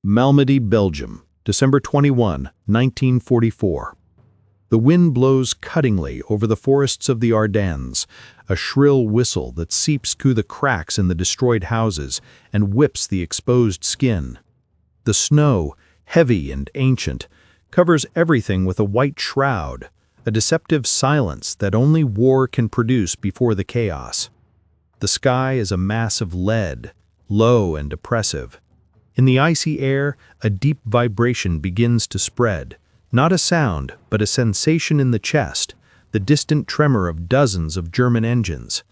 Malmedy, Belgium, December 21, 1944. The wind blows cuttingly over the forests of the Ardennes, a shrill whistle that seeps through the cracks in the destroyed houses and whips the exposed skin. The snow, heavy and ancient, covers everything with a white shroud, a deceptive silence that only war can produce before the chaos. The sky is a mass of lead, low and oppressive. In the icy air, a deep vibration begins to spread, not a sound, but a sensation in the chest, the distant tremor of dozens of German engines.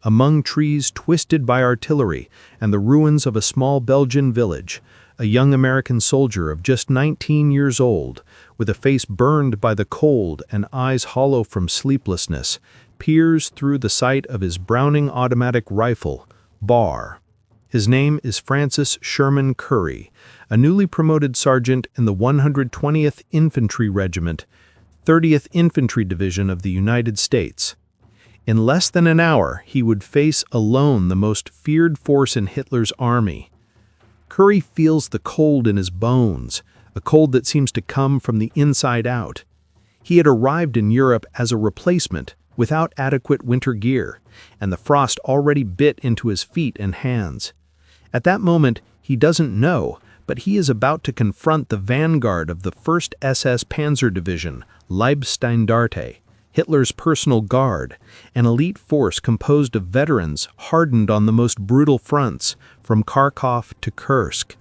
Among trees twisted by artillery and the ruins of a small Belgian village, a young American soldier of just 19 years old, with a face burned by the cold and eyes hollow from sleeplessness, peers through the sight of his Browning automatic rifle, bar. His name is Francis Sherman Currey, a newly promoted sergeant in the 120th Infantry Regiment, 30th Infantry Division of the United States. In less than an hour, he would face alone the most feared force in Hitler's army. Currey feels the cold in his bones, a cold that seems to come from the inside out. He had arrived in Europe as a replacement, without adequate winter gear, and the frost already bit into his feet and hands. At that moment, he doesn't know, but he is about to confront the vanguard of the 1st SS Panzer Division, Leibstandarte, Hitler's personal guard, an elite force composed of veterans hardened on the most brutal fronts, from Kharkov to Kursk.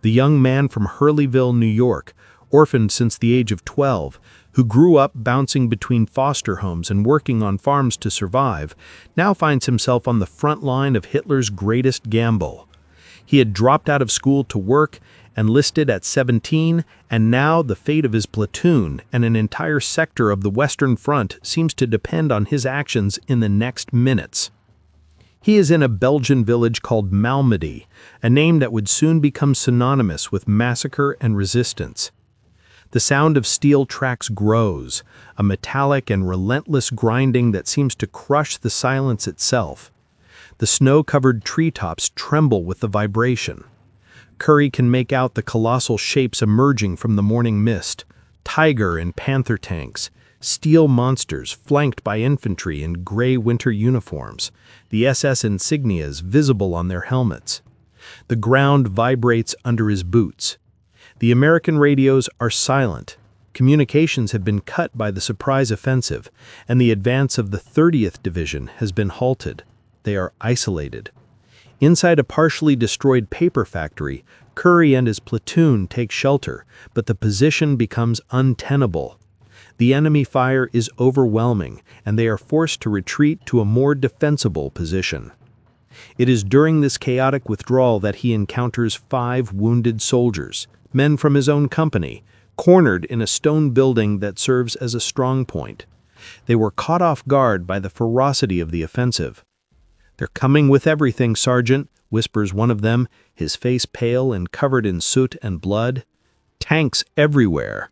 The young man from Hurleyville, New York, orphaned since the age of 12, who grew up bouncing between foster homes and working on farms to survive, now finds himself on the front line of Hitler's greatest gamble. He had dropped out of school to work, enlisted at 17, and now the fate of his platoon and an entire sector of the Western Front seems to depend on his actions in the next minutes. He is in a Belgian village called Malmedy, a name that would soon become synonymous with massacre and resistance. The sound of steel tracks grows, a metallic and relentless grinding that seems to crush the silence itself. The snow-covered treetops tremble with the vibration. Currey can make out the colossal shapes emerging from the morning mist, Tiger and Panther tanks, steel monsters flanked by infantry in gray winter uniforms, the SS insignias visible on their helmets. The ground vibrates under his boots. The American radios are silent. Communications have been cut by the surprise offensive, and the advance of the 30th Division has been halted. They are isolated. Inside a partially destroyed paper factory, Currey and his platoon take shelter, but the position becomes untenable. The enemy fire is overwhelming, and they are forced to retreat to a more defensible position. It is during this chaotic withdrawal that he encounters 5 wounded soldiers, men from his own company, cornered in a stone building that serves as a strong point. They were caught off guard by the ferocity of the offensive. "They're coming with everything, Sergeant," whispers one of them, his face pale and covered in soot and blood. "Tanks everywhere."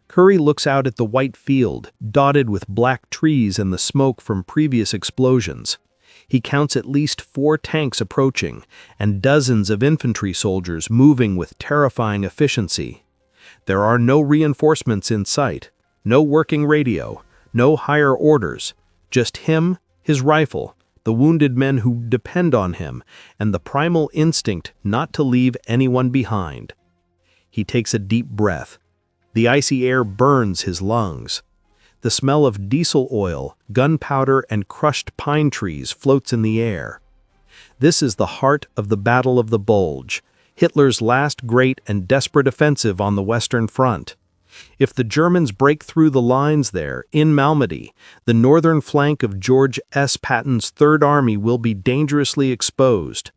Currey looks out at the white field, dotted with black trees and the smoke from previous explosions. He counts at least 4 tanks approaching, and dozens of infantry soldiers moving with terrifying efficiency. There are no reinforcements in sight, no working radio, no higher orders, just him, his rifle, the wounded men who depend on him, and the primal instinct not to leave anyone behind. He takes a deep breath. The icy air burns his lungs. The smell of diesel oil, gunpowder, and crushed pine trees floats in the air. This is the heart of the Battle of the Bulge, Hitler's last great and desperate offensive on the Western Front. If the Germans break through the lines there, in Malmedy, the northern flank of George S. Patton's Third Army will be dangerously exposed.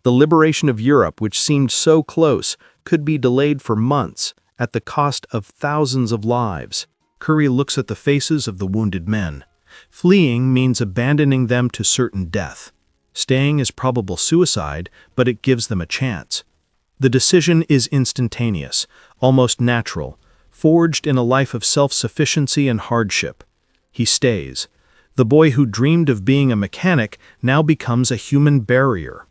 The liberation of Europe, which seemed so close, could be delayed for months, at the cost of thousands of lives. Currey looks at the faces of the wounded men. Fleeing means abandoning them to certain death. Staying is probable suicide, but it gives them a chance. The decision is instantaneous, almost natural, forged in a life of self-sufficiency and hardship. He stays. The boy who dreamed of being a mechanic now becomes a human barrier.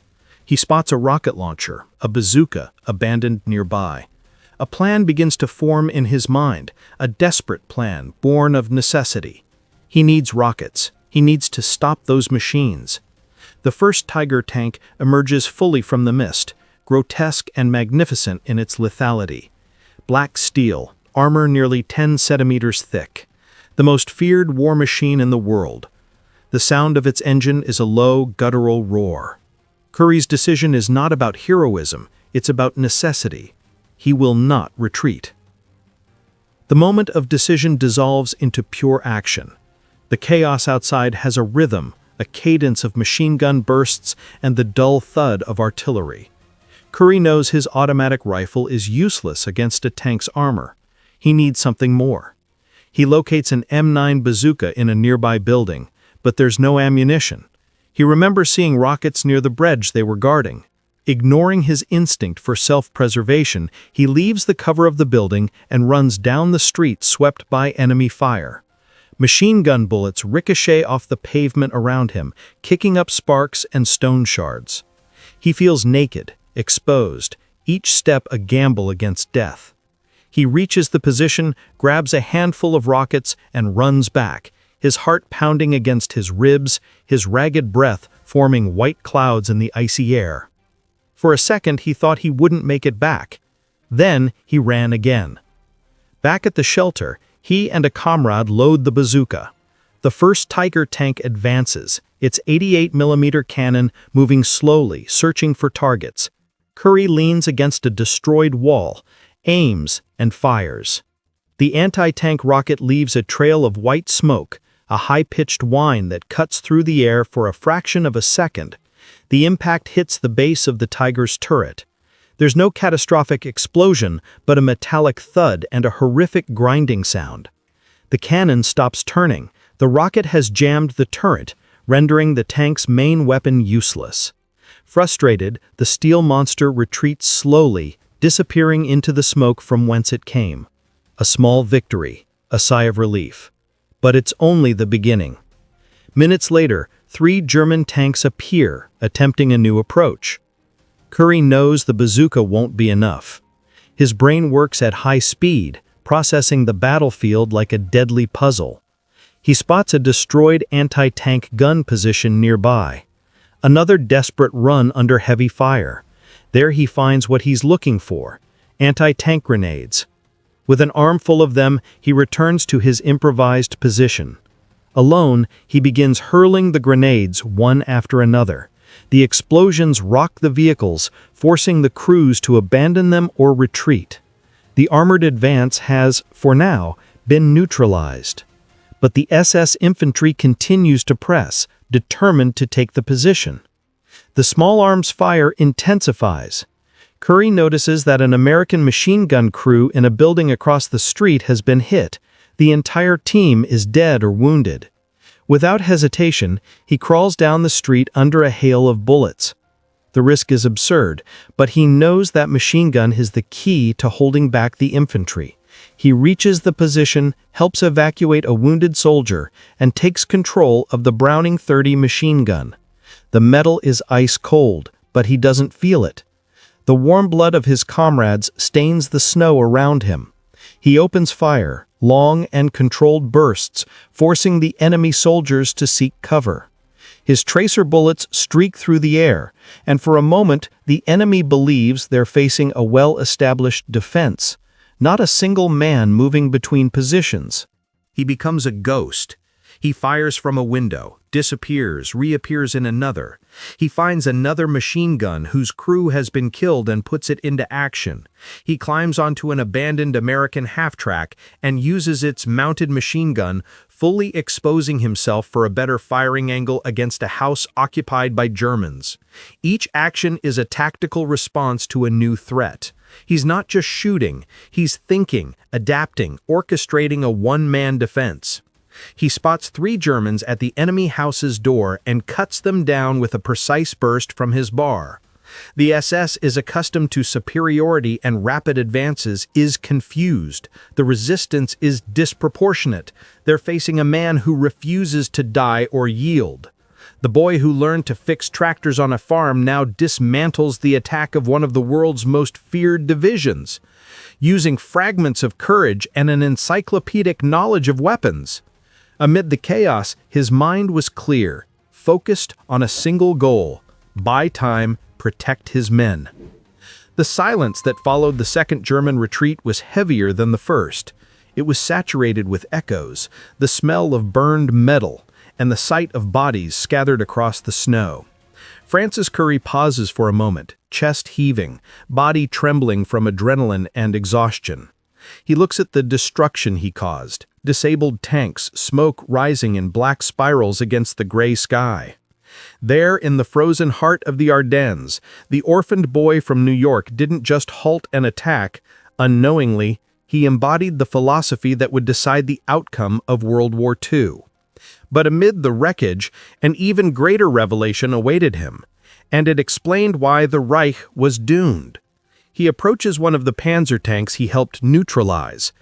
He spots a rocket launcher, a bazooka, abandoned nearby. A plan begins to form in his mind, a desperate plan born of necessity. He needs rockets. He needs to stop those machines. The first Tiger tank emerges fully from the mist, grotesque and magnificent in its lethality. Black steel, armor nearly 10 centimeters thick. The most feared war machine in the world. The sound of its engine is a low, guttural roar. Currey's decision is not about heroism, it's about necessity. He will not retreat. The moment of decision dissolves into pure action. The chaos outside has a rhythm, a cadence of machine gun bursts and the dull thud of artillery. Currey knows his automatic rifle is useless against a tank's armor. He needs something more. He locates an M9 bazooka in a nearby building, but there's no ammunition. He remembers seeing rockets near the bridge they were guarding. Ignoring his instinct for self-preservation, he leaves the cover of the building and runs down the street swept by enemy fire. Machine gun bullets ricochet off the pavement around him, kicking up sparks and stone shards. He feels naked, exposed, each step a gamble against death. He reaches the position, grabs a handful of rockets, and runs back, his heart pounding against his ribs, his ragged breath forming white clouds in the icy air. For a second, he thought he wouldn't make it back. Then he ran again. Back at the shelter, he and a comrade load the bazooka. The first Tiger tank advances, its 88mm cannon moving slowly, searching for targets. Currey leans against a destroyed wall, aims, and fires. The anti-tank rocket leaves a trail of white smoke, a high-pitched whine that cuts through the air for a fraction of a second. The impact hits the base of the Tiger's turret. There's no catastrophic explosion, but a metallic thud and a horrific grinding sound. The cannon stops turning. The rocket has jammed the turret, rendering the tank's main weapon useless. Frustrated, the steel monster retreats slowly, disappearing into the smoke from whence it came. A small victory, a sigh of relief. But it's only the beginning. Minutes later, 3 German tanks appear, attempting a new approach. Currey knows the bazooka won't be enough. His brain works at high speed, processing the battlefield like a deadly puzzle. He spots a destroyed anti-tank gun position nearby. Another desperate run under heavy fire. There he finds what he's looking for, anti-tank grenades. With an armful of them, he returns to his improvised position. Alone, he begins hurling the grenades one after another. The explosions rock the vehicles, forcing the crews to abandon them or retreat. The armored advance has, for now, been neutralized. But the SS infantry continues to press, determined to take the position. The small arms fire intensifies. Currey notices that an American machine gun crew in a building across the street has been hit. The entire team is dead or wounded. Without hesitation, he crawls down the street under a hail of bullets. The risk is absurd, but he knows that machine gun is the key to holding back the infantry. He reaches the position, helps evacuate a wounded soldier, and takes control of the Browning 30 machine gun. The metal is ice cold, but he doesn't feel it. The warm blood of his comrades stains the snow around him. He opens fire, long and controlled bursts, forcing the enemy soldiers to seek cover. His tracer bullets streak through the air, and for a moment the enemy believes they're facing a well-established defense, not a single man moving between positions. He becomes a ghost. He fires from a window, disappears, reappears in another. He finds another machine gun whose crew has been killed and puts it into action. He climbs onto an abandoned American half-track and uses its mounted machine gun, fully exposing himself for a better firing angle against a house occupied by Germans. Each action is a tactical response to a new threat. He's not just shooting, he's thinking, adapting, orchestrating a one-man defense. He spots 3 Germans at the enemy house's door and cuts them down with a precise burst from his bar. The SS is accustomed to superiority and rapid advances, is confused. The resistance is disproportionate. They're facing a man who refuses to die or yield. The boy who learned to fix tractors on a farm now dismantles the attack of one of the world's most feared divisions, using fragments of courage and an encyclopedic knowledge of weapons. Amid the chaos, his mind was clear, focused on a single goal: buy time, protect his men. The silence that followed the second German retreat was heavier than the first. It was saturated with echoes, the smell of burned metal, and the sight of bodies scattered across the snow. Francis Currey pauses for a moment, chest heaving, body trembling from adrenaline and exhaustion. He looks at the destruction he caused: disabled tanks, smoke rising in black spirals against the gray sky. There, in the frozen heart of the Ardennes, the orphaned boy from New York didn't just halt an attack. Unknowingly, he embodied the philosophy that would decide the outcome of World War II. But amid the wreckage, an even greater revelation awaited him, and it explained why the Reich was doomed. He approaches one of the panzer tanks he helped neutralize.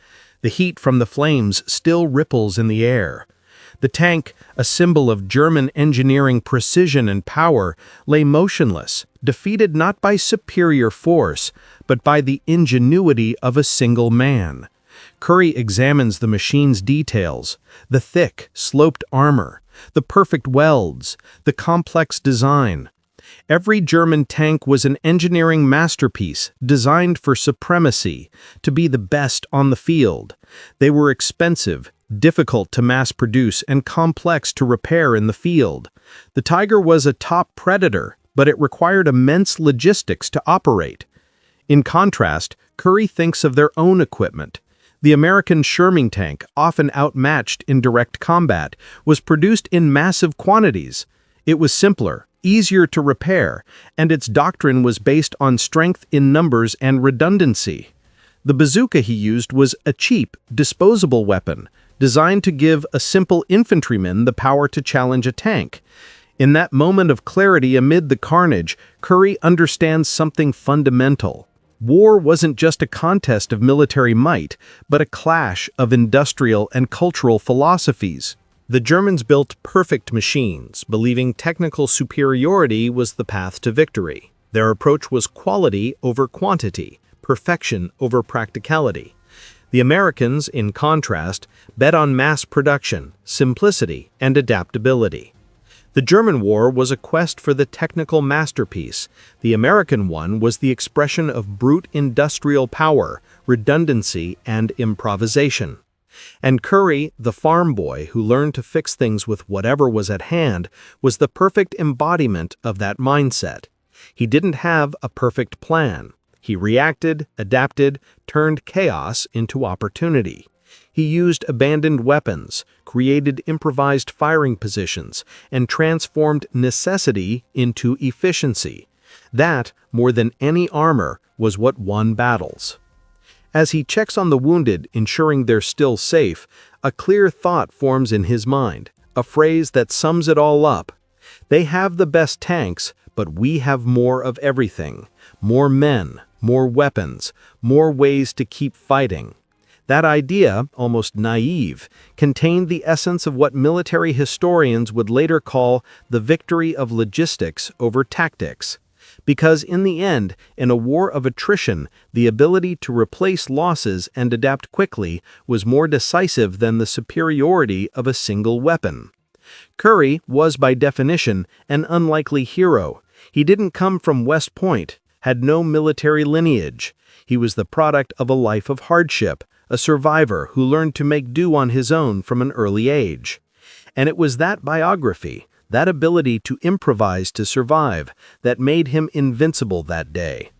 The heat from the flames still ripples in the air. The tank, a symbol of German engineering precision and power, lay motionless, defeated not by superior force, but by the ingenuity of a single man. Currey examines the machine's details: the thick, sloped armor, the perfect welds, the complex design. Every German tank was an engineering masterpiece designed for supremacy, to be the best on the field. They were expensive, difficult to mass produce, and complex to repair in the field. The Tiger was a top predator, but it required immense logistics to operate. In contrast, Currey thinks of their own equipment. The American Sherman tank, often outmatched in direct combat, was produced in massive quantities. It was simpler, easier to repair, and its doctrine was based on strength in numbers and redundancy. The bazooka he used was a cheap, disposable weapon, designed to give a simple infantryman the power to challenge a tank. In that moment of clarity amid the carnage, Currey understands something fundamental. War wasn't just a contest of military might, but a clash of industrial and cultural philosophies. The Germans built perfect machines, believing technical superiority was the path to victory. Their approach was quality over quantity, perfection over practicality. The Americans, in contrast, bet on mass production, simplicity, and adaptability. The German war was a quest for the technical masterpiece. The American one was the expression of brute industrial power, redundancy, and improvisation. And Currey, the farm boy who learned to fix things with whatever was at hand, was the perfect embodiment of that mindset. He didn't have a perfect plan. He reacted, adapted, turned chaos into opportunity. He used abandoned weapons, created improvised firing positions, and transformed necessity into efficiency. That, more than any armor, was what won battles. As he checks on the wounded, ensuring they're still safe, a clear thought forms in his mind, a phrase that sums it all up. They have the best tanks, but we have more of everything. More men, more weapons, more ways to keep fighting. That idea, almost naive, contained the essence of what military historians would later call the victory of logistics over tactics. Because in the end, in a war of attrition, the ability to replace losses and adapt quickly was more decisive than the superiority of a single weapon. Currey was by definition an unlikely hero. He didn't come from West Point, had no military lineage. He was the product of a life of hardship, a survivor who learned to make do on his own from an early age. And it was that biography, that ability to improvise to survive, that made him invincible that day.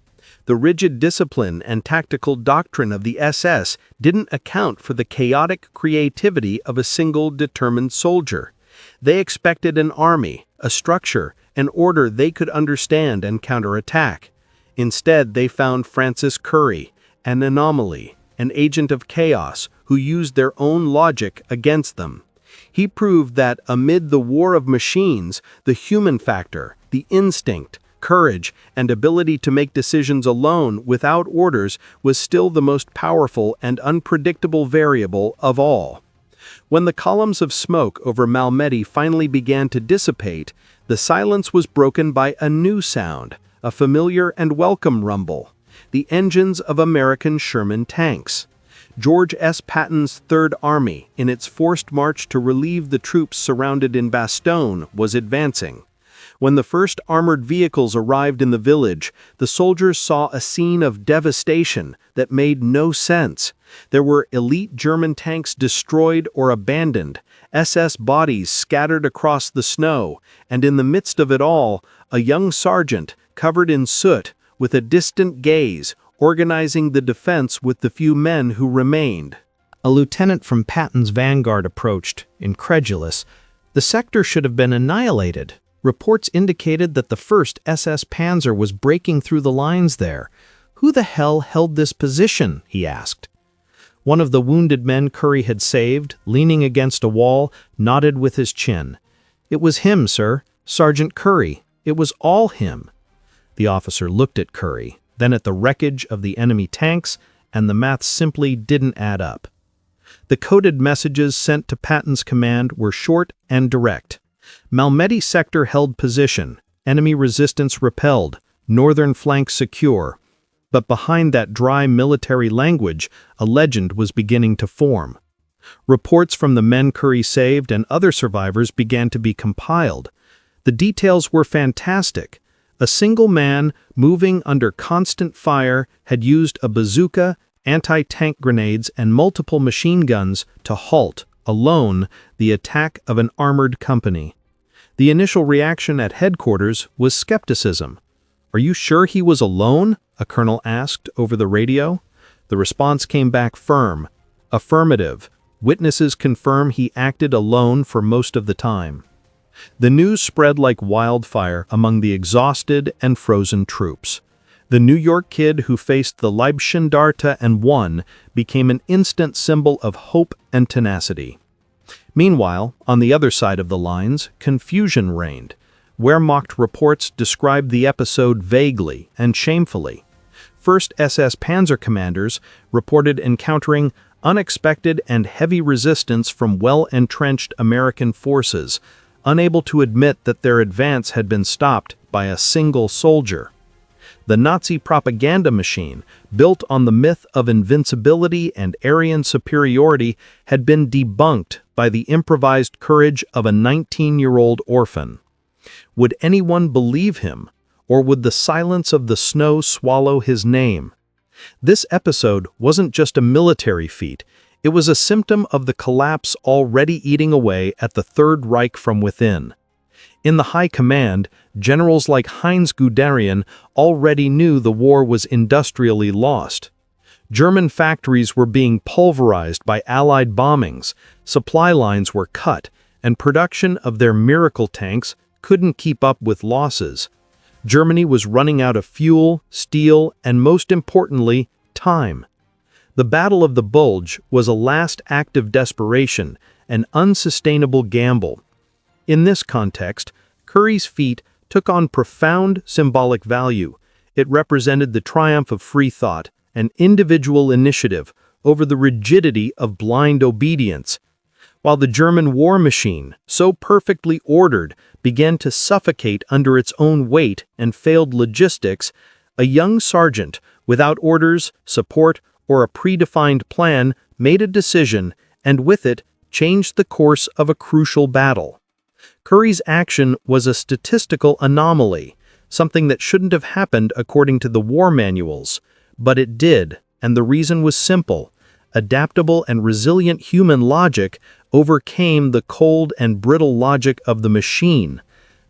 The rigid discipline and tactical doctrine of the SS didn't account for the chaotic creativity of a single determined soldier. They expected an army, a structure, an order they could understand and counterattack. Instead, they found Francis Currey, an anomaly, an agent of chaos who used their own logic against them. He proved that amid the war of machines, the human factor, the instinct, courage, and ability to make decisions alone without orders was still the most powerful and unpredictable variable of all. When the columns of smoke over Malmedy finally began to dissipate, the silence was broken by a new sound, a familiar and welcome rumble: the engines of American Sherman tanks. George S. Patton's Third Army, in its forced march to relieve the troops surrounded in Bastogne, was advancing. When the first armored vehicles arrived in the village, the soldiers saw a scene of devastation that made no sense. There were elite German tanks destroyed or abandoned, SS bodies scattered across the snow, and in the midst of it all, a young sergeant, covered in soot, with a distant gaze, organizing the defense with the few men who remained. A lieutenant from Patton's vanguard approached, incredulous. The sector should have been annihilated. Reports indicated that the 1st SS Panzer was breaking through the lines there. Who the hell held this position? He asked. One of the wounded men Currey had saved, leaning against a wall, nodded with his chin. It was him, sir. Sergeant Currey. It was all him. The officer looked at Currey, then at the wreckage of the enemy tanks, and the math simply didn't add up. The coded messages sent to Patton's command were short and direct. Malmedy sector held position, enemy resistance repelled, northern flank secure. But behind that dry military language, a legend was beginning to form. Reports from the men Currey saved and other survivors began to be compiled. The details were fantastic. A single man, moving under constant fire, had used a bazooka, anti-tank grenades, and multiple machine guns to halt, alone, the attack of an armored company. The initial reaction at headquarters was skepticism. "Are you sure he was alone?" a colonel asked over the radio. The response came back firm. "Affirmative. Witnesses confirm he acted alone for most of the time." The news spread like wildfire among the exhausted and frozen troops. The New York kid who faced the Leibstandarte and won became an instant symbol of hope and tenacity. Meanwhile, on the other side of the lines, confusion reigned. Wehrmacht reports described the episode vaguely and shamefully. 1st SS Panzer commanders reported encountering unexpected and heavy resistance from well-entrenched American forces, unable to admit that their advance had been stopped by a single soldier. The Nazi propaganda machine, built on the myth of invincibility and Aryan superiority, had been debunked by the improvised courage of a 19-year-old orphan. Would anyone believe him, or would the silence of the snow swallow his name? This episode wasn't just a military feat. It was a symptom of the collapse already eating away at the Third Reich from within. In the high command, generals like Heinz Guderian already knew the war was industrially lost. German factories were being pulverized by Allied bombings, supply lines were cut, and production of their miracle tanks couldn't keep up with losses. Germany was running out of fuel, steel, and most importantly, time. The Battle of the Bulge was a last act of desperation, an unsustainable gamble. In this context, Currey's feat took on profound symbolic value. It represented the triumph of free thought and individual initiative over the rigidity of blind obedience. While the German war machine, so perfectly ordered, began to suffocate under its own weight and failed logistics, a young sergeant, without orders, support, or a predefined plan, made a decision, and with it, changed the course of a crucial battle. Currey's action was a statistical anomaly, something that shouldn't have happened according to the war manuals, but it did, and the reason was simple. Adaptable and resilient human logic overcame the cold and brittle logic of the machine.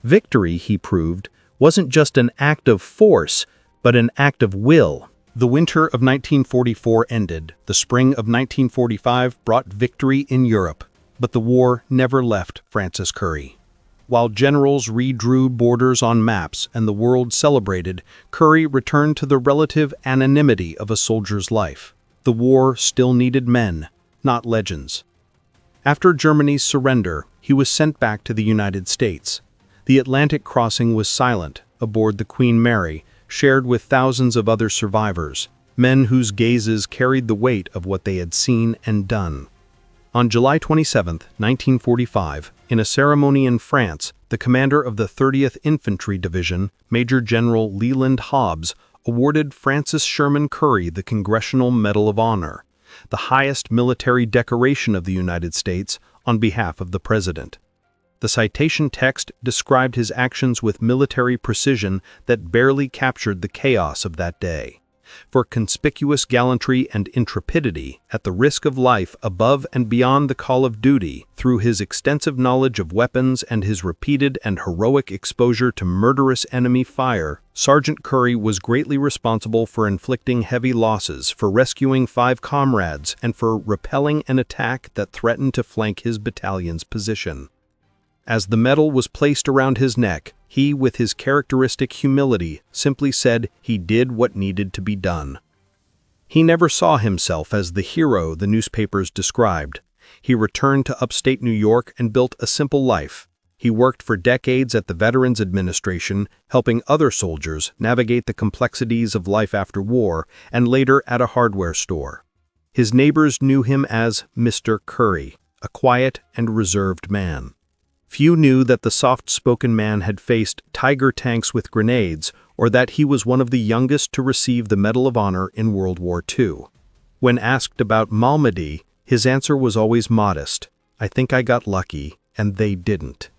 Victory, he proved, wasn't just an act of force, but an act of will. The winter of 1944 ended. The spring of 1945 brought victory in Europe, but the war never left Francis Currey. While generals redrew borders on maps and the world celebrated, Currey returned to the relative anonymity of a soldier's life. The war still needed men, not legends. After Germany's surrender, he was sent back to the United States. The Atlantic crossing was silent aboard the Queen Mary, shared with thousands of other survivors, men whose gazes carried the weight of what they had seen and done. On July 27, 1945, in a ceremony in France, the commander of the 30th Infantry Division, Major General Leland Hobbs, awarded Francis Sherman Currey the Congressional Medal of Honor, the highest military decoration of the United States, on behalf of the President. The citation text described his actions with military precision that barely captured the chaos of that day. For conspicuous gallantry and intrepidity, at the risk of life above and beyond the call of duty, through his extensive knowledge of weapons and his repeated and heroic exposure to murderous enemy fire, Sergeant Currey was greatly responsible for inflicting heavy losses, for rescuing 5 comrades, and for repelling an attack that threatened to flank his battalion's position. As the medal was placed around his neck, he, with his characteristic humility, simply said he did what needed to be done. He never saw himself as the hero the newspapers described. He returned to upstate New York and built a simple life. He worked for decades at the Veterans Administration, helping other soldiers navigate the complexities of life after war, and later at a hardware store. His neighbors knew him as Mr. Currey, a quiet and reserved man. Few knew that the soft-spoken man had faced Tiger tanks with grenades, or that he was one of the youngest to receive the Medal of Honor in World War II. When asked about Malmedy, his answer was always modest. "I think I got lucky, and they didn't."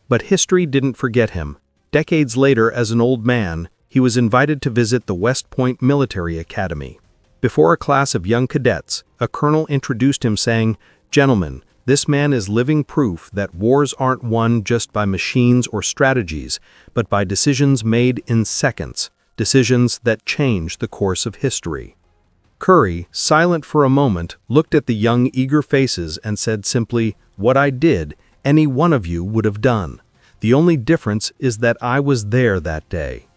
But history didn't forget him. Decades later, as an old man, he was invited to visit the West Point Military Academy. Before a class of young cadets, a colonel introduced him saying, "Gentlemen, this man is living proof that wars aren't won just by machines or strategies, but by decisions made in seconds, decisions that change the course of history." Currey, silent for a moment, looked at the young, eager faces and said simply, "What I did, any one of you would have done. The only difference is that I was there that day."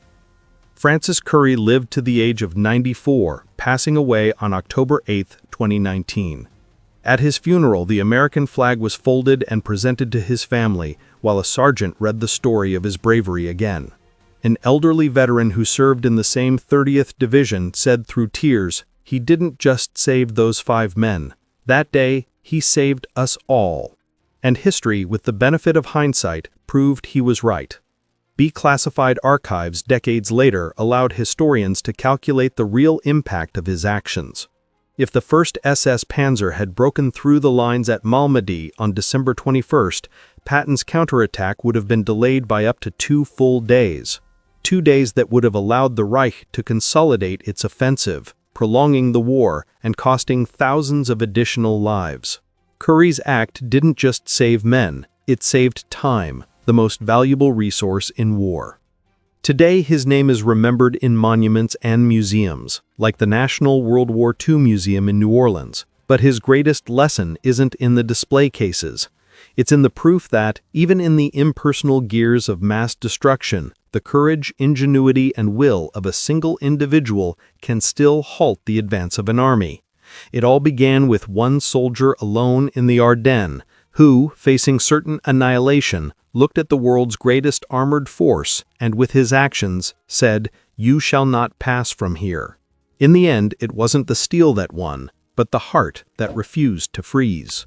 Francis Currey lived to the age of 94, passing away on October 8, 2019. At his funeral, the American flag was folded and presented to his family, while a sergeant read the story of his bravery again. An elderly veteran who served in the same 30th Division said through tears, "He didn't just save those 5 men. That day, he saved us all." And history, with the benefit of hindsight, proved he was right. Declassified archives decades later allowed historians to calculate the real impact of his actions. If the 1st SS Panzer had broken through the lines at Malmedy on December 21st, Patton's counterattack would have been delayed by up to 2 full days. 2 days that would have allowed the Reich to consolidate its offensive, prolonging the war and costing thousands of additional lives. Currey's act didn't just save men, it saved time, the most valuable resource in war. Today, his name is remembered in monuments and museums, like the National World War II Museum in New Orleans. But his greatest lesson isn't in the display cases. It's in the proof that, even in the impersonal gears of mass destruction, the courage, ingenuity, and will of a single individual can still halt the advance of an army. It all began with one soldier alone in the Ardennes, who, facing certain annihilation, looked at the world's greatest armored force and, with his actions, said, "You shall not pass from here." In the end, it wasn't the steel that won, but the heart that refused to freeze.